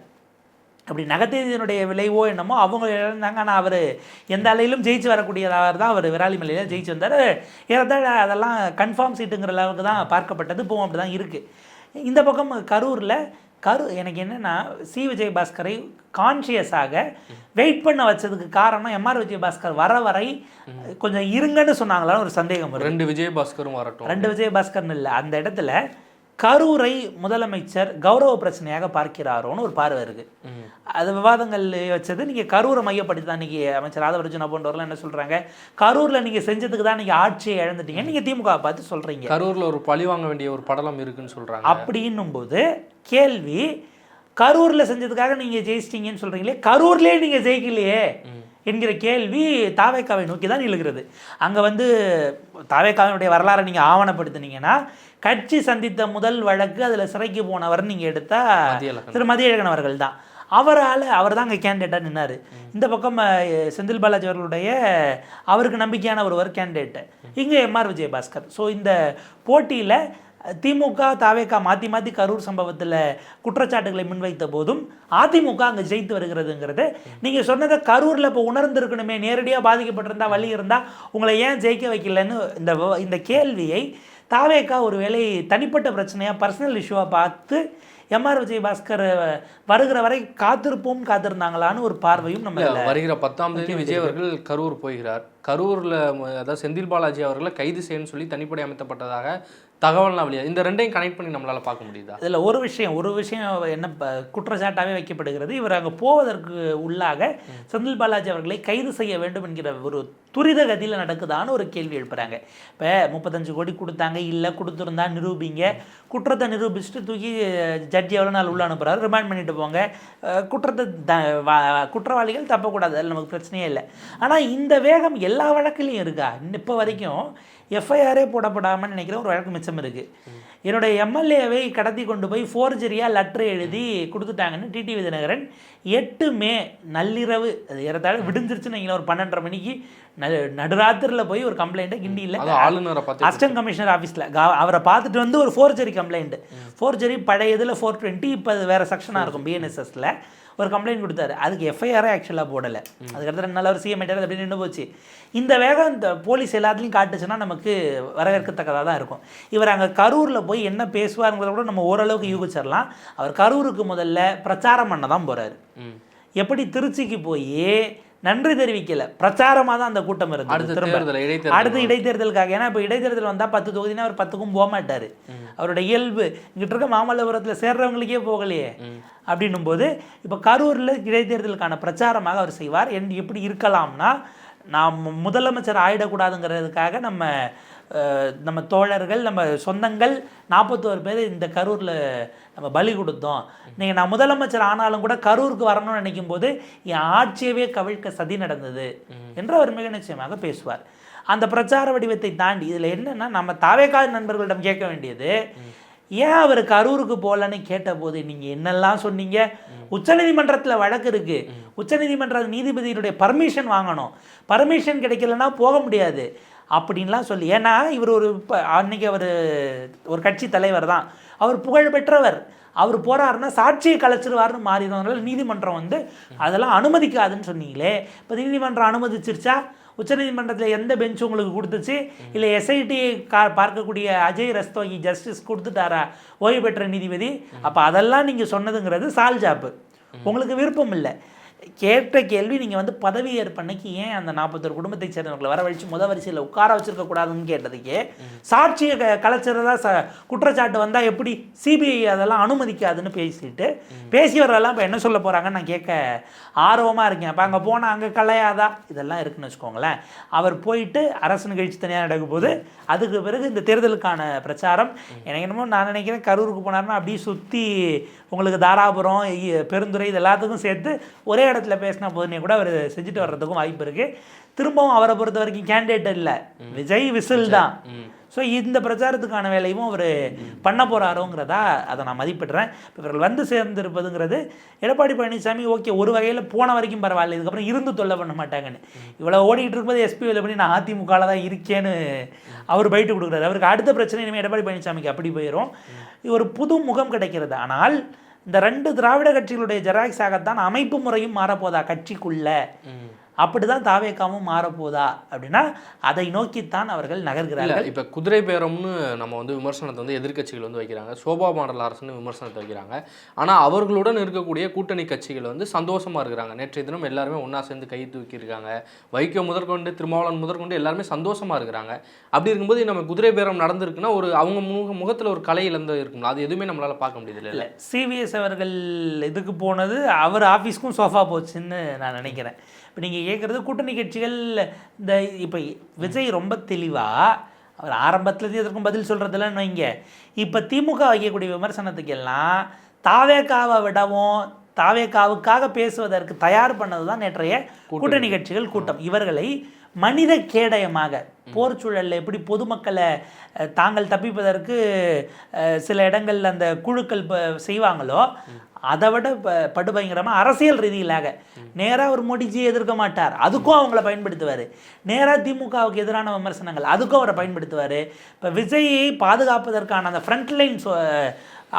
அப்படி நகர்த்தியதனுடைய விளைவோ என்னமோ அவங்க இழந்தாங்க. ஆனால் அவர் எந்த அலையிலும் ஜெயிச்சு வரக்கூடியதாக தான் அவர் விராலிமலையில் ஜெயிச்சு வந்தார். ஏறத்தாழ அதெல்லாம் கன்ஃபார்ம் சீட்டுங்கிற அளவுக்கு தான் பார்க்கப்பட்டது. இப்போவும் அப்படி தான் இருக்குது. இந்த பக்கம் கரூரில் எனக்கு என்னென்னா, விஜயபாஸ்கரை கான்ஷியஸாக வெயிட் பண்ண வச்சதுக்கு காரணம் எம்ஆர் விஜயபாஸ்கர் வர வரை கொஞ்சம் இருங்கன்னு சொன்னாங்களான்னு ஒரு சந்தேகம் வரும். 2 விஜயபாஸ்கரும் வரட்டும், 2 விஜயபாஸ்கர்னு இல்லை, அந்த இடத்துல கரூரை முதலமைச்சர் கௌரவ பிரச்சனையாக பார்க்கிறாரோன்னு ஒரு பார்வை இருக்குது. அது விவாதங்கள் வச்சது. நீங்கள் கரூரை மையப்படுத்தி தான் இன்றைக்கி அமைச்சர் ராதாகிருஷ்ணன் போன்றவர்கள் என்ன சொல்கிறாங்க, கரூரில் நீங்கள் செஞ்சதுக்கு தான் நீங்கள் ஆட்சியை இழந்துட்டீங்க, நீங்கள் திமுக பார்த்து சொல்கிறீங்க. கரூரில் ஒரு பழி வாங்க வேண்டிய ஒரு படலம் இருக்குன்னு சொல்கிறாங்க. அப்படின்னும் போது கேள்வி, கரூரில் செஞ்சதுக்காக நீங்கள் ஜெயிச்சிட்டீங்கன்னு சொல்கிறீங்களே, கரூர்லேயே நீங்கள் ஜெயிக்கலையே என்கிற கேள்வி தாவேக்காவை நோக்கி தான் இழுகிறது. அங்கே வந்து தாவேக்காவினுடைய வரலாறை நீங்கள் ஆவணப்படுத்தினீங்கன்னா, கட்சி சந்தித்த முதல் வழக்கு அதில் சிறைக்கு போனவர் நீங்கள் எடுத்தால் திரு மதியழகன் அவர்கள் தான். அவர் தான் அங்கே கேண்டிடேட்டாக நின்னார். இந்த பக்கம் செந்தில் பாலாஜி அவர்களுடைய அவருக்கு நம்பிக்கையான ஒருவர் கேண்டிடேட்டு, இங்கே எம்ஆர் விஜயபாஸ்கர். ஸோ இந்த போட்டியில் திமுக தாவேக்கா மாற்றி கரூர் சம்பவத்தில் குற்றச்சாட்டுகளை முன்வைத்த போதும் அதிமுக அங்கே ஜெயித்து வருகிறதுங்கிறது. நீங்கள் சொன்னதை கரூரில் இப்போ உணர்ந்திருக்கணுமே, நேரடியாக பாதிக்கப்பட்டிருந்தால் வழி இருந்தால் உங்களை ஏன் ஜெயிக்க வைக்கலன்னு இந்த கேள்வியை தாவேக்கா ஒரு வேளை தனிப்பட்ட பிரச்சனையாக பர்சனல் இஷ்யூவாக பார்த்து எம்ஆர் விஜயபாஸ்கர் வருகிற வரை காத்திருந்தாங்களான்னு ஒரு பார்வையும் நம்ம வருகிற 10ஆம் தேதி விஜய் அவர்கள் கரூர் போகிறார். கரூரில் அதாவது செந்தில் பாலாஜி அவர்களை கைது செய்யணும்னு சொல்லி தனிப்படை அமைக்கப்பட்டதாக தகவல்லாம் வெளியே. இந்த ரெண்டையும் கனெக்ட் பண்ணி நம்மளால் பார்க்க முடியுதா? இதில் ஒரு விஷயம் என்ன குற்றச்சாட்டாகவே வைக்கப்படுகிறது, இவர் அங்கே போவதற்கு உள்ளாக செந்தில் பாலாஜி அவர்களை கைது செய்ய வேண்டும் என்கிற ஒரு துரித கதியில் நடக்குதான்னு ஒரு கேள்வி எழுப்புறாங்க. இப்போ 35 கோடி கொடுத்தாங்க, இல்லை கொடுத்துருந்தா நிரூபிங்க, குற்றத்தை நிரூபிச்சுட்டு தூக்கி ஜட்ஜி எவ்வளோ நாள் உள்ள அனுப்புகிறாரு, ரிமாண்ட் பண்ணிட்டு போங்க, குற்றவாளிகள் தப்பக்கூடாது, அதில் நமக்கு பிரச்சனையே இல்லை. ஆனால் இந்த வேகம் எல்லா வழக்குலையும் இருக்கா? இப்போ வரைக்கும் எஃப்ஐஆரே போடப்படாமல் நினைக்கிற ஒரு வழக்கு மிச்சம் இருக்குது. என்னுடைய எம்எல்ஏவை கடத்தி கொண்டு போய் ஃபோர்ஜரியாக லெட்ரு எழுதி கொடுத்துட்டாங்கன்னு டிடிவி தினகரன் 8 மே நள்ளிரவு, அது ஏறத்தாழ விடுஞ்சிருச்சுன்னு வைங்களேன், ஒரு 12:30 மணிக்கு நடுராத்திரியில் போய் ஒரு கம்ப்ளைண்ட்டை கிண்டியில் அசிஸ்டன்ட் கமிஷனர் ஆஃபீஸில் அவரை பார்த்துட்டு வந்து ஒரு ஃபோர்ஜரி கம்ப்ளைண்ட்டு, ஃபோர்ஜரி பழைய இதில் 420, இப்போ அது வேறு செக்ஷனாக இருக்கும் பிஎன்எஸ்எஸில், ஒரு கம்ப்ளைண்ட் கொடுத்தாரு. அதுக்கு எஃப்ஐஆரே ஆக்சுவலாக போடலை. அதுக்கடுத்து 2 நாள் அவர் சிஎம் ஆகிட்டார், அப்படின்னு நின்று போச்சு. இந்த வேகம் இந்த போலீஸ் எல்லாத்துலேயும் காட்டுச்சுன்னா நமக்கு வரவேற்கத்தக்கதாக தான் இருக்கும். இவர் அங்கே கரூரில் போய் என்ன பேசுவாருங்கிறத கூட நம்ம ஓரளவுக்கு யூகிச்சிடலாம். அவர் கரூருக்கு முதல்ல பிரச்சாரம் பண்ண தான் போகிறாரு. எப்படி திருச்சிக்கு போய் நன்றி தெரிவிக்கல, பிரச்சாரமாக தான் அந்த கூட்டம் இருந்தது. அடுத்த இடைத்தேர்தலுக்காக. ஏன்னா இப்போ இடைத்தேர்தல் வந்தால் 10 தொகுதினா அவர் 10க்கும் போக மாட்டார். அவரோட இயல்பு இங்கிட்ட இருக்க மாமல்லபுரத்தில் சேர்றவங்களுக்கே போகலையே அப்படின்னும் போது இப்போ கரூரில் இடைத்தேர்தலுக்கான பிரச்சாரமாக அவர் செய்வார். எப்படி இருக்கலாம்னா, நாம் முதலமைச்சர் ஆயிடக்கூடாதுங்கிறதுக்காக நம்ம தோழர்கள், நம்ம சொந்தங்கள் 41 பேர் இந்த கரூரில் நம்ம பலி கொடுத்தோம். நீங்கள் நான் முதலமைச்சர் ஆனாலும் கூட கரூருக்கு வரணும்னு நினைக்கும் போது என் ஆட்சியவே கவிழ்க்க சதி நடந்தது என்று அவர் மிக நிச்சயமாக பேசுவார். அந்த பிரச்சார வடிவத்தை தாண்டி இதில் என்னென்னா, நம்ம தாவேகா நண்பர்களிடம் கேட்க வேண்டியது, ஏன் அவர் கரூருக்கு போகலன்னு கேட்டபோது நீங்கள் என்னெல்லாம் சொன்னீங்க? உச்சநீதிமன்றத்தில் வழக்கு இருக்குது, உச்சநீதிமன்ற நீதிபதியுடைய பர்மிஷன் வாங்கணும், பர்மிஷன் கிடைக்கலன்னா போக முடியாது அப்படின்லாம் சொல்லி. ஏன்னா இவர் அன்னைக்கு அவர் ஒரு கட்சி தலைவர் தான், அவர் புகழ் பெற்றவர். அவர் போகிறாருன்னா சாட்சியை கலைச்சிருவார்னு மாறினவர்கள் நீதிமன்றம் அதெல்லாம் அனுமதிக்காதுன்னு சொன்னீங்களே. இப்போ நீதிமன்றம் அனுமதிச்சிருச்சா? உச்சநீதிமன்றத்தில் எந்த பெஞ்ச் உங்களுக்கு கொடுத்துச்சு? இல்லை எஸ்ஐடி பார்க்கக்கூடிய அஜய் ரஸ்தோகி ஜஸ்டிஸ் கொடுத்துட்டாரா ஓய்வு பெற்ற நீதிபதி? அப்போ அதெல்லாம் நீங்கள் சொன்னதுங்கிறது சால்ஜாப்பு. உங்களுக்கு விருப்பம் இல்லை. கேட்ட கேள்வி, நீங்கள் பதவி ஏற்பன்னைக்கு ஏன் அந்த 41 குடும்பத்தை சேர்ந்தவர்களை வரவழைச்சு வரிசையில் உட்கார வச்சிருக்கக்கூடாதுன்னு கேட்டதுக்கே சாட்சியை கலைச்சிறதா குற்றச்சாட்டு வந்தால் எப்படி சிபிஐ அதெல்லாம் அனுமதிக்காதுன்னு பேசியவரெல்லாம் இப்போ என்ன சொல்ல போகிறாங்கன்னு நான் கேட்க ஆர்வமாக இருக்கேன். அப்போ அங்கே போனால் அங்கே கலையாதா இதெல்லாம் இருக்குன்னு வச்சுக்கோங்களேன். அவர் போயிட்டு அரசு நிகழ்ச்சி தனியாக நடக்கும் போது அதுக்கு பிறகு இந்த தேர்தலுக்கான பிரச்சாரம் எனக்கு என்னமோ நான் நினைக்கிறேன் கரூருக்கு போனார்னா அப்படியே சுற்றி உங்களுக்கு தாராபுரம், பெருந்துறை இது எல்லாத்துக்கும் சேர்த்து ஒரே இடத்துல பேசினா போதுனே கூட அவர் செஞ்சுட்டு வர்றதுக்கும் வாய்ப்பு இருக்குது. திரும்பவும் அவரை பொறுத்த வரைக்கும் கேண்டிடேட் இல்லை, விஜய் விசில் தான். ஸோ இந்த பிரச்சாரத்துக்கான வேலையும் அவர் பண்ண போகிறாரோங்கிறதா அதை நான் மதிப்பிடுறேன். இவர்கள் சேர்ந்திருப்பதுங்கிறது எடப்பாடி பழனிசாமி ஓகே ஒரு வகையில் போன வரைக்கும் பரவாயில்ல, இதுக்கப்புறம் இருந்து தொல்லை பண்ண மாட்டாங்கன்னு. இவ்வளோ ஓடிக்கிட்டு இருக்கும்போது எஸ்பி வேலை பண்ணி நான் அதிமுகவில் தான் இருக்கேன்னு அவர் பயிட்டு கொடுக்குறாரு. அவருக்கு அடுத்த பிரச்சனை இனிமேல் எடப்பாடி பழனிசாமிக்கு அப்படி போயிடும். ஒரு புது முகம் கிடைக்கிறது. ஆனால் இந்த 2 திராவிட கட்சிகளுடைய ஜெராக்ஸாகத்தான் அமைப்பு முறையும் மாறப்போதா கட்சிக்குள்ள, அப்படிதான் தாவேக்காவும் மாறப்போதா அப்படின்னா அதை நோக்கித்தான் அவர்கள் நகர்கிறார்கள். இப்போ குதிரை பேரம்னு நம்ம விமர்சனத்தை எதிர்க்கட்சிகள் வைக்கிறாங்க, சோபா மாடல் அரசுன்னு விமர்சனத்தை வைக்கிறாங்க. ஆனால் அவர்களுடன் இருக்கக்கூடிய கூட்டணி கட்சிகள் சந்தோஷமாக இருக்கிறாங்க. நேற்றைய தினம் எல்லாருமே ஒன்றா சேர்ந்து கை தூக்கியிருக்காங்க. வைகோ முதற்கொண்டு திருமாவளவன் முதற்கொண்டு எல்லாருமே சந்தோஷமாக இருக்கிறாங்க. அப்படி இருக்கும்போது நம்ம குதிரை பேரம் நடந்திருக்குன்னா அவங்க முகத்தில் ஒரு கலை இழந்து இருக்குங்களா? அது எதுவுமே நம்மளால் பார்க்க முடியுது இல்லை. சிவிஎஸ் அவர்கள் இதுக்கு போனது அவர் ஆஃபீஸ்க்கும் சோஃபா போச்சுன்னு நான் நினைக்கிறேன். இப்போ நீங்கள் கேட்குறது கூட்டணி கட்சிகள் இந்த இப்போ விஜய் ரொம்ப தெளிவாக அவர் ஆரம்பத்துலேருந்து எதற்கும் பதில் சொல்கிறதில்லன்னு வைங்க. இப்போ திமுக வைக்கக்கூடிய விமர்சனத்துக்கெல்லாம் தாவேக்காவை விடவும் தாவேக்காவுக்காக பேசுவதற்கு தயார் பண்ணது தான் நேற்றைய கூட்டணி கட்சிகள் கூட்டம். இவர்களை மனித கேடயமாக போர் சூழலில் எப்படி பொதுமக்களை தாங்கள் தப்பிப்பதற்கு சில இடங்களில் அந்த குழுக்கள் செய்வாங்களோ அதை விட படுபயங்கரமாக அரசியல் ரீதியிலாக நேராக ஒரு மோடிஜியை எதிர்க்க மாட்டார், அதுக்கும் அவங்கள பயன்படுத்துவார். நேராக திமுகவுக்கு எதிரான விமர்சனங்கள் அதுக்கும் அவரை பயன்படுத்துவார். இப்போ விஜயை பாதுகாப்பதற்கான அந்த ஃப்ரண்ட்லைன்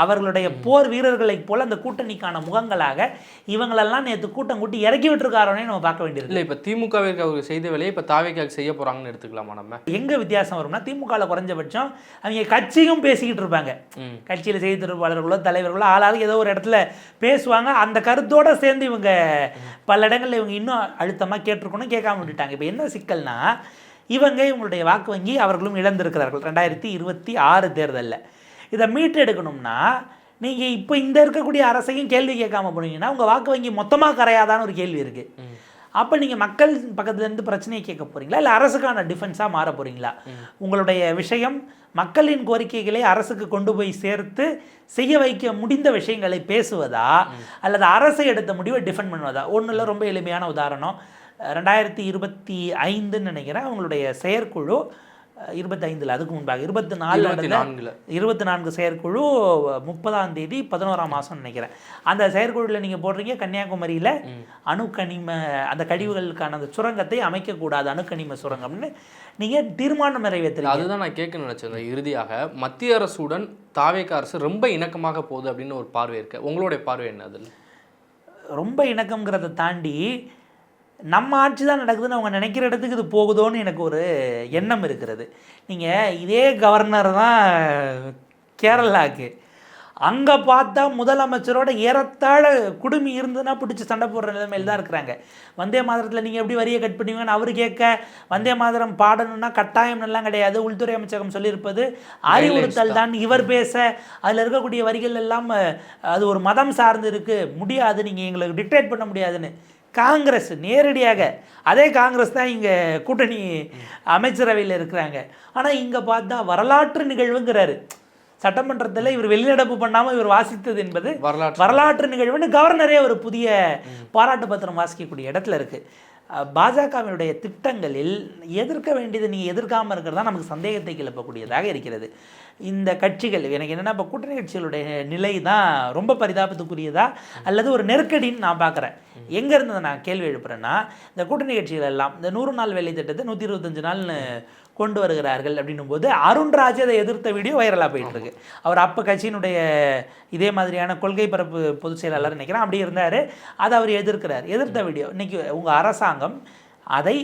அவர்களுடைய போர் வீரர்களைப் போல அந்த கூட்டணிக்கான முகங்களாக இவங்களெல்லாம் நேற்று கூட்டம் கூட்டி இறக்கி விட்டுருக்காரோனே நம்ம பார்க்க வேண்டியது. இல்லை இப்போ திமுகவிற்கு அவர் செய்த வேலையை இப்போ தாவேக்காக செய்ய போகிறாங்கன்னு எடுத்துக்கலாமா? நம்ம எங்கே வித்தியாசம் வரும்னா, திமுகவில் குறைஞ்சபட்சம் அவங்க கட்சியும் பேசிக்கிட்டு இருப்பாங்க. கட்சியில் செய்தி தொடர்பாளர்களோ தலைவர்களோ ஆளாளுக்கு ஏதோ ஒரு இடத்துல பேசுவாங்க. அந்த கருத்தோடு சேர்ந்து இவங்க பல இடங்களில் இவங்க இன்னும் அழுத்தமாக கேட்டிருக்கணும், கேட்காம விட்டுட்டாங்க. இப்போ என்ன சிக்கல்னா, இவங்களுடைய வாக்கு வங்கி அவர்களும் இழந்திருக்கிறார்கள் 2026 தேர்தலில். இதை மீட்டெடுக்கணும்னா நீங்கள் இப்போ இந்த இருக்கக்கூடிய அரசையும் கேள்வி கேட்காம போனீங்கன்னா உங்கள் வாக்கு வங்கி மொத்தமாக கரையாதான்னு ஒரு கேள்வி இருக்குது. அப்போ நீங்கள் மக்கள் பக்கத்துலேருந்து பிரச்சனையை கேட்க போகிறீங்களா, இல்லை அரசுக்கான டிஃபென்ஸாக மாற போகிறீங்களா? உங்களுடைய விஷயம் மக்களின் கோரிக்கைகளை அரசுக்கு கொண்டு போய் சேர்த்து செய்ய வைக்க முடிந்த விஷயங்களை பேசுவதா, அல்லது அரசு எடுத்த முடிவை டிஃபெண்ட் பண்ணுவதா? ஒன்றில் ரொம்ப எளிமையான உதாரணம், 2025 நினைக்கிறேன் அவங்களுடைய செயற்குழு 25 அதுக்கு முன்பாக 24 செயற்குழு 30ஆம் தேதி 11ஆம் மாதம் நினைக்கிறேன். அந்த செயற்குழுவில் நீங்கள் போடுறீங்க கன்னியாகுமரியில் அணுக்கனிம அந்த கழிவுகளுக்கான அந்த சுரங்கத்தை அமைக்கக்கூடாது, அணுக்கனிம சுரங்கம்னு நீங்கள் தீர்மானம் நிறைவேற்றுறீங்க. அதுதான் நான் கேட்க நினச்சேன். இறுதியாக மத்திய அரசுடன் தாவேகா அரசு ரொம்ப இணக்கமாக போகுது அப்படின்னு ஒரு பார்வை இருக்குது. உங்களுடைய பார்வை என்ன? அதில் ரொம்ப இணக்கங்கிறத தாண்டி நம்ம ஆட்சி தான் நடக்குதுன்னு அவங்க நினைக்கிற இடத்துக்கு இது போகுதோன்னு எனக்கு ஒரு எண்ணம் இருக்கிறது. நீங்கள் இதே கவர்னர் தான் கேரளாவுக்கு, அங்கே பார்த்தா முதலமைச்சரோட ஏறத்தாழ குடுமி இருந்துன்னா பிடிச்சி சண்டை போடுற நிலைமையில் தான் இருக்கிறாங்க. வந்தே மாதரத்தில் நீங்கள் எப்படி வரியை கட் பண்ணுவீங்கன்னு அவர் கேட்க, வந்தே மாதரம் பாடணும்னா கட்டாயம் எல்லாம் கிடையாது, உள்துறை அமைச்சகம் சொல்லியிருப்பது அறிவுறுத்தல் தான். இவர் பேச அதில் இருக்கக்கூடிய வரிகள் எல்லாம் அது ஒரு மதம் சார்ந்து இருக்குது, முடியாது, நீங்கள் எங்களுக்கு டிக்டேட் பண்ண முடியாதுன்னு காங்கிரஸ் நேரடியாக, அதே காங்கிரஸ் தான் இங்கே கூட்டணி அமைச்சரவையில் இருக்கிறாங்க. ஆனால் இங்கே பார்த்தா வரலாற்று நிகழ்வுங்கிறாரு. சட்டமன்றத்தில் இவர் வெளிநடப்பு பண்ணாமல் இவர் வாசித்தது என்பது வரலாற்று நிகழ்வுன்னு கவர்னரே ஒரு புதிய பாராட்டு பத்திரம் வாசிக்கக்கூடிய இடத்துல இருக்குது. பாஜகவினுடைய திட்டங்களில் எதிர்க்க வேண்டியது நீங்கள் எதிர்க்காமல் இருக்கிறதா நமக்கு சந்தேகத்தை கிளப்பக்கூடியதாக இருக்கிறது. இந்த கட்சிகள் எனக்கு என்னென்னா இப்போ கூட்டணி கட்சிகளுடைய நிலை தான் ரொம்ப பரிதாபத்துக்குரியதா அல்லது ஒரு நெருக்கடின்னு நான் பார்க்குறேன். எங்கேருந்து நான் கேள்வி எழுப்புறேன்னா, இந்த கூட்டணி கட்சிகள் எல்லாம் இந்த 100 நாள் வேலை திட்டத்தை 125 நாள்னு கொண்டு வருகிறார்கள் அப்படின்னும் போது அருண்ராஜ் அதை எதிர்த்த வீடியோ வைரலாக போயிட்டுருக்கு. அவர் அப்போ கட்சியினுடைய இதே மாதிரியான கொள்கை பரப்பு பொதுச் செயலாளர் நினைக்கிறேன் அப்படி இருந்தார். அதை அவர் எதிர்த்த வீடியோ இன்றைக்கி உங்கள் அரசாங்கம் அதை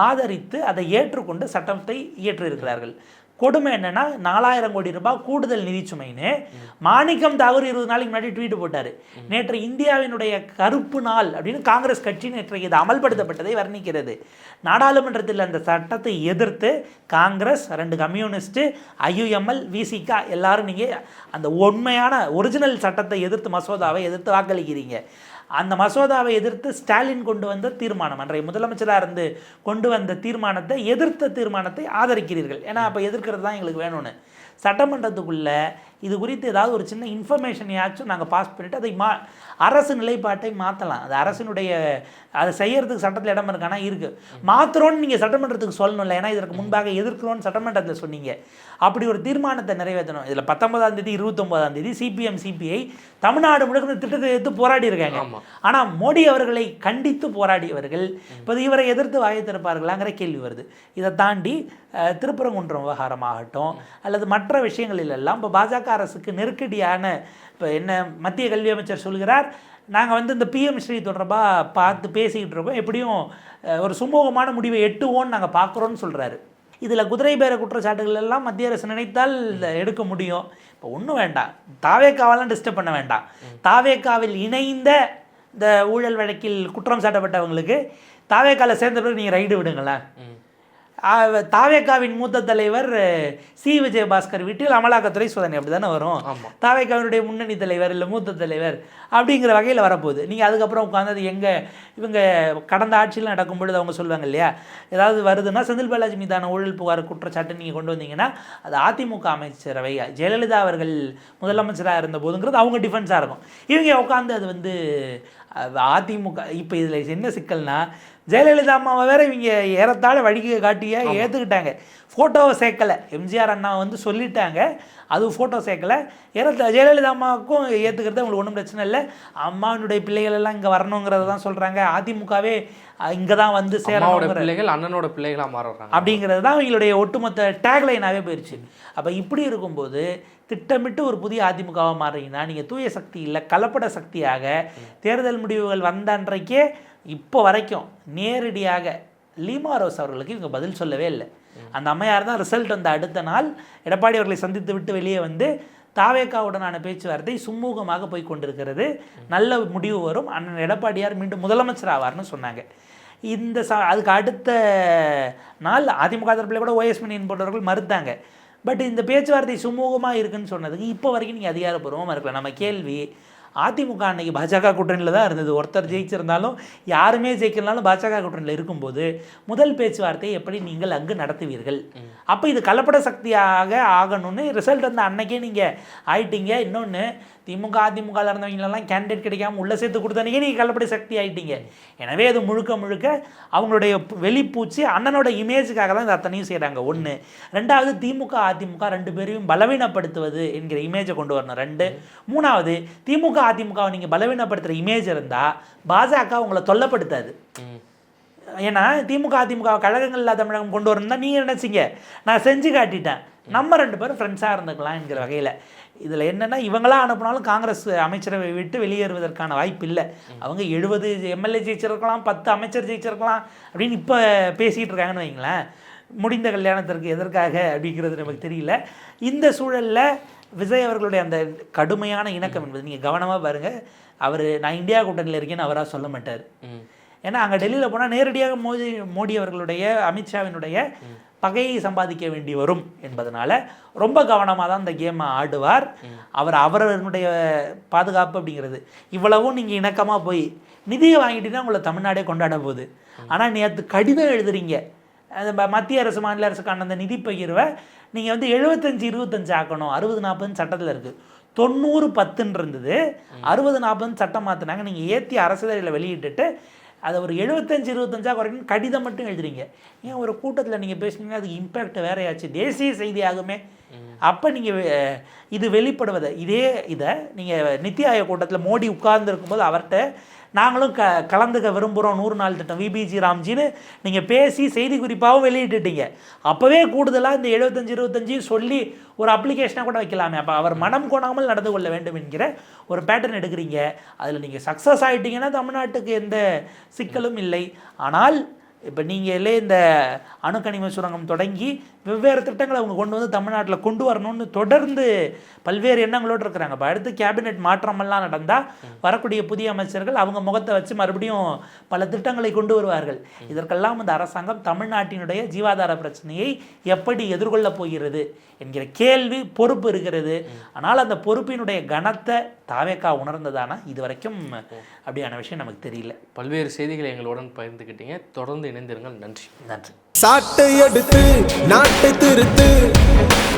ஆதரித்து அதை ஏற்றுக்கொண்டு சட்டத்தை இயற்றியிருக்கிறார்கள். கொடுமை என்னென்னா 4000 கோடி ரூபாய் கூடுதல் நிதி சுமைன்னு மாணிக்கம் தாகூர் 20 நாளைக்கு முன்னாடி ட்வீட் போட்டார். நேற்று இந்தியாவினுடைய கருப்பு நாள் அப்படின்னு காங்கிரஸ் கட்சி நேற்று இது அமல்படுத்தப்பட்டதை வர்ணிக்கிறது. நாடாளுமன்றத்தில் அந்த சட்டத்தை எதிர்த்து காங்கிரஸ், 2 கம்யூனிஸ்ட்டு, IUML, VCK எல்லாரும் நீங்கள் அந்த உண்மையான ஒரிஜினல் சட்டத்தை எதிர்த்து மசோதாவை எதிர்த்து வாக்களிக்கிறீங்க. அந்த மசோதாவை எதிர்த்து ஸ்டாலின் கொண்டு வந்த தீர்மானம், அன்றைய முதலமைச்சராக இருந்து கொண்டு வந்த தீர்மானத்தை எதிர்த்த தீர்மானத்தை ஆதரிக்கிறீர்கள். ஏன்னா அப்போ எதிர்க்கிறது தான் எங்களுக்கு வேணும்னு. சட்டமன்றத்துக்குள்ளே இது குறித்து ஏதாவது ஒரு சின்ன இன்ஃபர்மேஷனையாச்சும் நாங்கள் பாஸ் பண்ணிவிட்டு அதை அரசு நிலைப்பாட்டை மாற்றலாம். அது அரசினுடைய அதை செய்யறதுக்கு சட்டத்தில் இடம் இருக்கானா இருக்குது. மாத்திரோன்னு நீங்கள் சட்டமன்றத்துக்கு சொல்லணும்ல. ஏன்னா இதற்கு முன்பாக எதிர்க்கிறோன்னு சட்டமன்றத்தில் சொன்னீங்க. அப்படி ஒரு தீர்மானத்தை நிறைவேற்றணும். இதில் 19ஆம் தேதி 29ஆம் தேதி CPM CPI தமிழ்நாடு முழுக்க திட்டத்தை எதிர்த்து போராடி இருக்காங்க. ஆனால் மோடி அவர்களை கண்டித்து போராடியவர்கள் இப்போ இவரை எதிர்த்து வாயை திறப்பார்களாங்கிற கேள்வி வருது. இதை தாண்டி திருப்பரங்குன்றம் விவகாரமாகட்டும் அல்லது மற்ற விஷயங்களிலெல்லாம் இப்போ பாஜக அரசுக்கு நெருக்கடியான, இப்போ என்ன மத்திய கல்வி அமைச்சர் சொல்கிறார், நாங்கள் இந்த PM ஸ்ரீ தொடர்பாக பார்த்து பேசிக்கிட்டு இருக்கோம், எப்படியும் ஒரு சுமூகமான முடிவை எட்டுவோன்னு நாங்கள் பார்க்குறோன்னு சொல்கிறாரு. இதில் குதிரை பேர குற்றச்சாட்டுகள் எல்லாம் மத்திய அரசு நினைத்தால் எடுக்க முடியும். இப்போ ஒன்றும் வேண்டாம், தாவேக்காவெல்லாம் டிஸ்டர்ப் பண்ண வேண்டாம். தாவேக்காவில் இணைந்த இந்த ஊழல் வழக்கில் குற்றம் சாட்டப்பட்டவங்களுக்கு தாவேக்காவில் சேர்ந்த பிறகு நீங்கள் ரைடு விடுங்களேன். தாவேக்காவின் மூத்த தலைவர் சி விஜயபாஸ்கர் வீட்டில் அமலாக்கத்துறை சோதனை அப்படி தானே வரும். தாவேக்காவினுடைய முன்னணி தலைவர் இல்லை மூத்த தலைவர் அப்படிங்கிற வகையில் வரப்போகுது. நீங்கள் அதுக்கப்புறம் உட்காந்து அது எங்கே இவங்க கடந்த ஆட்சியில் நடக்கும் பொழுது அவங்க சொல்லுவாங்க இல்லையா, ஏதாவது வருதுன்னா செந்தில் பாலாஜி மீதான ஊழல் புகார் குற்றச்சாட்டு நீங்கள் கொண்டு வந்தீங்கன்னா அது அதிமுக அமைச்சரவை ஜெயலலிதா அவர்கள் முதலமைச்சராக இருந்த போதுங்கிறது அவங்க டிஃபென்ஸாக இருக்கும். இவங்க உட்காந்து அது அதிமுக. இப்போ இதில் என்ன சிக்கல்னா, ஜெயலலிதா அம்மாவை வேற இவங்க ஏறத்தாழ வழிக்கு காட்டியாக ஏற்றுக்கிட்டாங்க. ஃபோட்டோவை சேர்க்கலை. எம்ஜிஆர் அண்ணா சொல்லிட்டாங்க, அது ஃபோட்டோ சேர்க்கலை. ஜெயலலிதா அம்மாவுக்கும் ஏற்றுக்கிறது அவங்களுக்கு ஒன்றும் பிரச்சனை இல்லை. அம்மாவினுடைய பிள்ளைகள் எல்லாம் இங்கே வரணுங்கிறத தான் சொல்கிறாங்க. அதிமுகவே இங்கே தான் சேரணும், பிள்ளைகள் அண்ணனோட பிள்ளைகளாக மாறுறாங்க அப்படிங்கிறது தான் அவங்களுடைய ஒட்டுமொத்த டேக்லைனாகவே போயிடுச்சு. அப்போ இப்படி இருக்கும்போது திட்டமிட்டு ஒரு புதிய அதிமுகவாக மாறுறீங்கன்னா நீங்கள் தூய சக்தி இல்லை கலப்பட சக்தியாக தேர்தல் முடிவுகள் வந்த அன்றைக்கே இப்போ வரைக்கும் நேரடியாக லீமா ரோஸ் அவர்களுக்கு இவங்க பதில் சொல்லவே இல்லை. அந்த அம்மையார் தான் ரிசல்ட் வந்த அடுத்த நாள் எடப்பாடி அவர்களை சந்தித்து விட்டு வெளியே தாவேக்காவுடனான பேச்சுவார்த்தை சுமூகமாக போய் கொண்டிருக்கிறது, நல்ல முடிவு வரும், அண்ணன் எடப்பாடியார் மீண்டும் முதலமைச்சர் ஆவார்னு சொன்னாங்க. அதுக்கு அடுத்த நாள் அதிமுக தரப்பில் கூட OS மணியன் போன்றவர்கள் மறுத்தாங்க. பட் இந்த பேச்சுவார்த்தை சுமூகமாக இருக்குன்னு சொன்னதுக்கு இப்போ வரைக்கும் நீங்கள் அதிகாரப்பூர்வமாக இருக்கலாம். நம்ம கேள்வி, அதிமுக அன்னைக்கு பாஜக கூட்டணியில் தான் இருந்தது. ஒருத்தர் ஜெயிச்சிருந்தாலும் யாருமே ஜெயிக்கிறனாலும் பாஜக கூட்டணியில் இருக்கும்போது முதல் பேச்சுவார்த்தையை எப்படி நீங்கள் அங்கு நடத்துவீர்கள்? அப்போ இது கலப்பட சக்தியாக ஆகணும்னு ரிசல்ட் அன்னைக்கே நீங்கள் ஆயிட்டீங்க. இன்னொன்று, திமுக அதிமுகவில் இருந்தவங்களெல்லாம் கேண்டிடேட் கிடைக்காம உள்ள சேர்த்து கொடுத்தனீங்க, நீங்கள் கலப்பட சக்தி ஆகிட்டீங்க. எனவே அது முழுக்க முழுக்க அவங்களுடைய வெளிப்பூச்சி அண்ணனோட இமேஜுக்காக தான் இது அத்தனையும் செய்கிறாங்க. ஒன்று. ரெண்டாவது, திமுக அதிமுக 2 பேரையும் பலவீனப்படுத்துவது என்கிற இமேஜை கொண்டு வரணும். 2. மூணாவது, திமுக அதிமுகவை நீங்கள் பலவீனப்படுத்துகிற இமேஜ் இருந்தால் பாஜக உங்களை தொல்லப்படுத்தாது. ஏன்னா திமுக அதிமுக கழகங்கள் இல்லாத தமிழகம் கொண்டு வரணும் தான் நீங்கள் நினச்சிங்க, நான் செஞ்சு காட்டிட்டேன், நம்ம 2 பேரும் ஃப்ரெண்ட்ஸாக இருந்துக்கலாம் என்கிற வகையில். இதில் என்னென்னா, இவங்களாம் அனுப்பினாலும் காங்கிரஸ் அமைச்சரவை விட்டு வெளியேறுவதற்கான வாய்ப்பு இல்லை. அவங்க 70 MLA ஜெயிச்சிருக்கலாம், 10 அமைச்சர் ஜெயிச்சிருக்கலாம் அப்படின்னு இப்போ பேசிகிட்டு இருக்காங்கன்னு வைங்களேன். முடிந்த கல்யாணத்திற்கு எதற்காக அப்படிங்கிறது நமக்கு தெரியல. இந்த சூழலில் விஜய் அவர்களுடைய அந்த கடுமையான இணக்கம் என்பது நீங்கள் கவனமாக பாருங்கள். நான் இந்தியா கூட்டணியில் இருக்கேன்னு அவராக சொல்ல மாட்டார். ஏன்னா அங்கே டெல்லியில் போனால் நேரடியாக மோடி அவர்களுடைய அமித்ஷாவினுடைய பகையை சம்பாதிக்க வேண்டி வரும் என்பதனால ரொம்ப கவனமாக தான் இந்த கேமை ஆடுவார். அவர்களுடைய பாதுகாப்பு அப்படிங்கிறது இவ்வளவும் நீங்கள் இணக்கமாக போய் நிதியை வாங்கிட்டீங்கன்னா உங்களை தமிழ்நாடே கொண்டாட போகுது. ஆனால் நேற்று கடிதம் எழுதுறீங்க அந்த மத்திய அரசு மாநில அரசுக்கான அந்த நிதி பகிர்வை நீங்கள் வந்து 75-25 ஆக்கணும். 60-40 சட்டத்தில் இருக்குது. 90-10 இருந்தது, 60-40 சட்டம் மாற்றினாங்க. நீங்கள் ஏற்றி அரசிதழில் வெளியிட்டுட்டு அதை ஒரு 75-25 குறைக்கணும் கடிதம் மட்டும் எழுதுறீங்க. ஏன் ஒரு கூட்டத்தில் நீங்கள் பேசுனீங்கன்னா அதுக்கு இம்பேக்ட் வேறையாச்சு, தேசிய செய்தியாகுமே. அப்போ நீங்கள் இது வெளிப்படுவதை இதை நீங்கள் நித்தி ஆயோக் கூட்டத்தில் மோடி உட்கார்ந்து இருக்கும்போது அவர்கிட்ட நாங்களும் கலந்துக்க விரும்புகிறோம் 100 நாள் திட்டம் விபிஜி ராம்ஜின்னு நீங்கள் பேசி செய்தி குறிப்பாகவும் வெளியிட்டுட்டீங்க. அப்போவே கூடுதலாக இந்த 75-25 சொல்லி ஒரு அப்ளிகேஷனாக கூட வைக்கலாமே. அப்போ அவர் மனம் கோணாமல் நடந்து கொள்ள வேண்டும் என்கிற ஒரு பேட்டர்ன் எடுக்கிறீங்க. அதில் நீங்கள் சக்ஸஸ் ஆகிட்டீங்கன்னா தமிழ்நாட்டுக்கு எந்த சிக்கலும் இல்லை. ஆனால் இப்போ நீங்களே இந்த அணுக்கனிம சுரங்கம் தொடங்கி வெவ்வேறு திட்டங்களை அவங்க கொண்டு வந்து தமிழ்நாட்டில் கொண்டு வரணும்னு தொடர்ந்து பல்வேறு எண்ணங்களோடு இருக்கிறாங்க. இப்போ அடுத்து கேபினெட் மாற்றமெல்லாம் நடந்தால் வரக்கூடிய புதிய அமைச்சர்கள் அவங்க முகத்தை வச்சு மறுபடியும் பல திட்டங்களை கொண்டு வருவார்கள். இதற்கெல்லாம் இந்த அரசாங்கம் தமிழ்நாட்டினுடைய ஜீவாதார பிரச்சனையை எப்படி எதிர்கொள்ளப் போகிறது என்கிற கேள்வி பொறுப்பு இருக்கிறது. ஆனால் அந்த பொறுப்பினுடைய கனத்தை தாவேக்கா உணர்ந்ததானா இது வரைக்கும் அப்படியான விஷயம் நமக்கு தெரியல. பல்வேறு செய்திகளை எங்களுடன் பகிர்ந்துக்கிட்டீங்க. தொடர்ந்து இணைந்திருங்கள். நன்றி. நன்றி. சாட்டை எடுத்து நாட்டை திருத்து.